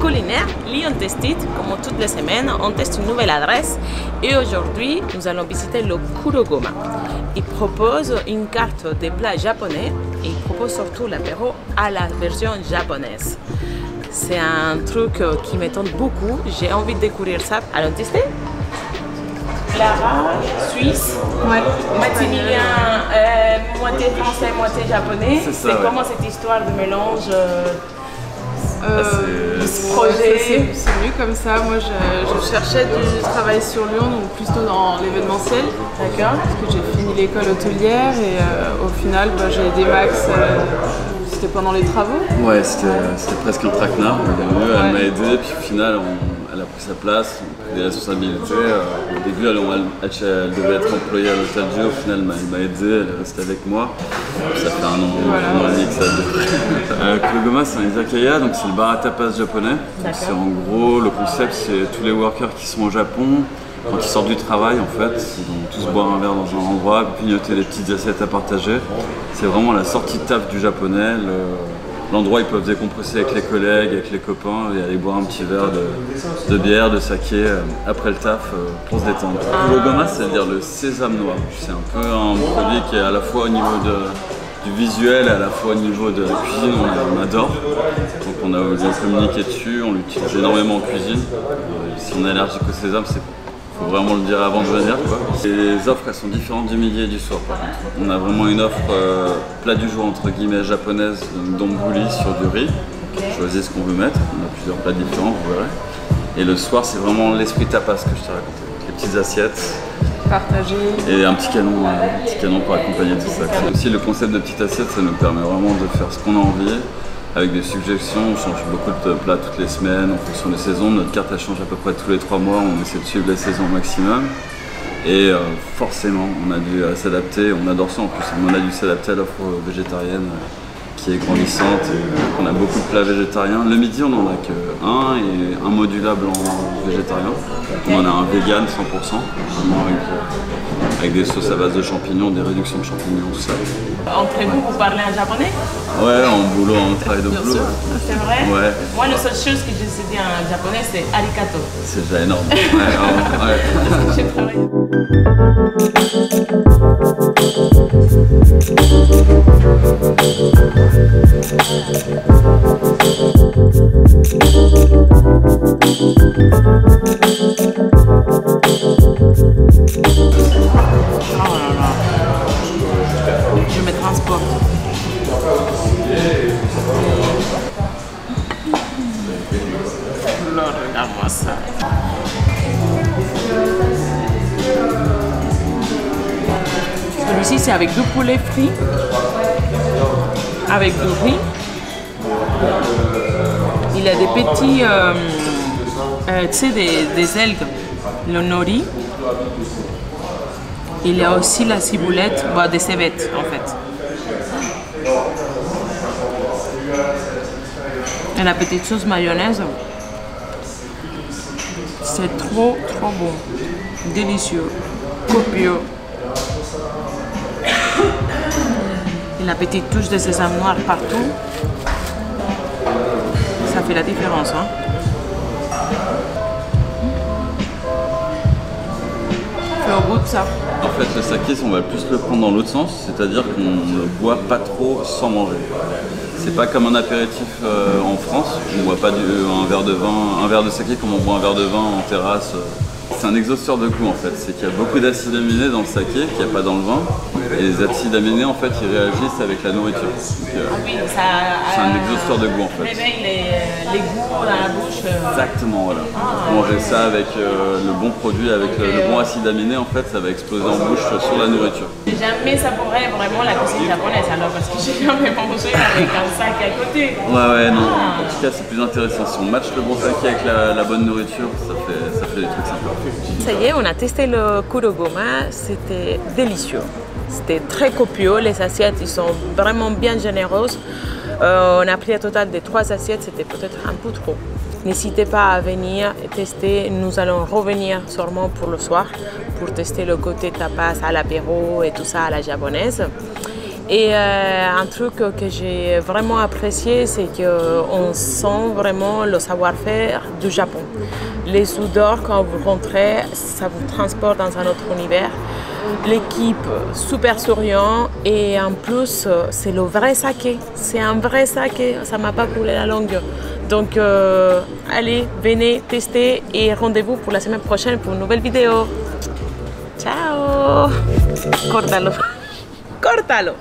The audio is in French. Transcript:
culinaire, Lyon Test It. Comme toutes les semaines, on teste une nouvelle adresse et aujourd'hui, nous allons visiter le Kurogoma. Il propose une carte des plats japonais et il propose surtout l'apéro à la version japonaise. C'est un truc qui m'étonne beaucoup, j'ai envie de découvrir ça. Allons tester. Clara, Suisse, ouais. Maximilien, moitié français, moitié japonais. C'est comment cette histoire de mélange ce projet? C'est venu comme ça. Moi, je cherchais du travail sur Lyon, donc plutôt dans l'événementiel. D'accord. Parce que j'ai fini l'école hôtelière et au final, j'ai aidé Max. C'était pendant les travaux. Ouais, c'était presque un traquenard. Elle m'a aidé, puis au final, elle a pris sa place, des responsabilités. Au début, elle devait être employée à l'Hôtel Dieu. Au final, elle m'a aidé, elle est restée avec moi. Puis ça fait un an et demi que ça dure. Kurogoma, c'est un izakaya, donc c'est le bar à tapas japonais. C'est en gros, le concept, c'est tous les workers qui sont au Japon. Quand ils sortent du travail, en fait, ils vont tous boire un verre dans un endroit, pignoter des petites assiettes à partager. C'est vraiment la sortie de taf du japonais, l'endroit où ils peuvent décompresser avec les collègues, avec les copains et aller boire un petit verre de bière, de saké après le taf pour se détendre. Kurogoma, c'est-à-dire le sésame noir. C'est un peu un produit qui est à la fois au niveau du visuel et à la fois au niveau de la cuisine, on adore. Donc on a communiqué dessus, on l'utilise énormément en cuisine. Si on est allergique au sésame, faut vraiment le dire avant de venir, quoi. Les offres, elles sont différentes du midi et du soir, par contre. On a vraiment une offre plat du jour, entre guillemets, japonaise, donburi sur du riz. On choisit ce qu'on veut mettre, on a plusieurs plats différents, vous verrez. Et le soir, c'est vraiment l'esprit tapas que je t'ai raconté. Les petites assiettes. Partagées. Et un petit canon pour accompagner tout ça. Aussi, le concept de petite assiette, ça nous permet vraiment de faire ce qu'on a envie. Avec des suggestions, on change beaucoup de plats toutes les semaines en fonction des saisons. Notre carte elle change à peu près tous les 3 mois, on essaie de suivre les saisons au maximum. Et forcément, on a dû s'adapter, on adore ça en plus, on a dû s'adapter à l'offre végétarienne qui est grandissante et on a beaucoup de plats végétariens. Le midi, on n'en a qu'un et un modulable en végétarien. On en a un vegan 100%, vraiment avec des sauces à base de champignons, des réductions de champignons, tout ça. Entre vous parlez en japonais? Ouais, en travail de boulot. C'est vrai? Ouais. Moi, la seule chose que je sais dire en japonais, c'est arigato. C'est déjà énorme. Ouais. J'ai travaillé. Je me transporte. Alors, regarde-moi ça. Celui-ci, c'est avec du poulet frit, avec du riz. Il a des petits, tu sais, des algues, le nori. Il y a aussi la ciboulette, des cébettes en fait. Et la petite sauce mayonnaise, c'est trop bon, délicieux, copieux. Et la petite touche de sésame noir partout, ça fait la différence. Hein? Fais au goût de ça. En fait, le saké, on va plus le prendre dans l'autre sens, c'est-à-dire qu'on ne boit pas trop sans manger. C'est pas comme un apéritif en France, on ne boit pas un verre de saké comme on boit un verre de vin en terrasse. C'est un exhausteur de goût en fait, c'est qu'il y a beaucoup d'acides aminés dans le saké qu'il n'y a pas dans le vin. Et les acides aminés en fait ils réagissent avec la nourriture. Oui, c'est un exhausteur de goût en fait. Réveille les goûts dans la bouche. Exactement, voilà. Manger ça avec le bon produit, avec le bon acide aminé en fait, ça va exploser en bouche sur la nourriture. J'ai jamais savouré vraiment la cuisine japonaise alors parce que j'ai jamais mangé avec un saké à côté. Ouais, non. En tout cas c'est plus intéressant. Si on matche le bon saké avec la bonne nourriture, ça fait des trucs sympas. Ça y est, on a testé le Kurogoma, c'était délicieux. C'était très copieux, les assiettes ils sont vraiment bien généreuses. On a pris un total de 3 assiettes, c'était peut-être un peu trop. N'hésitez pas à venir tester, nous allons revenir sûrement pour le soir pour tester le côté tapas à l'apéro et tout ça à la japonaise. Et un truc que j'ai vraiment apprécié, c'est qu'on sent vraiment le savoir-faire du Japon. Les soudeurs, quand vous rentrez, ça vous transporte dans un autre univers. L'équipe, super souriant, et en plus, c'est le vrai saké. C'est un vrai saké, ça m'a pas coulé la langue. Donc, allez, venez tester et rendez-vous pour la semaine prochaine pour une nouvelle vidéo. Ciao! Córtalo. Córtalo.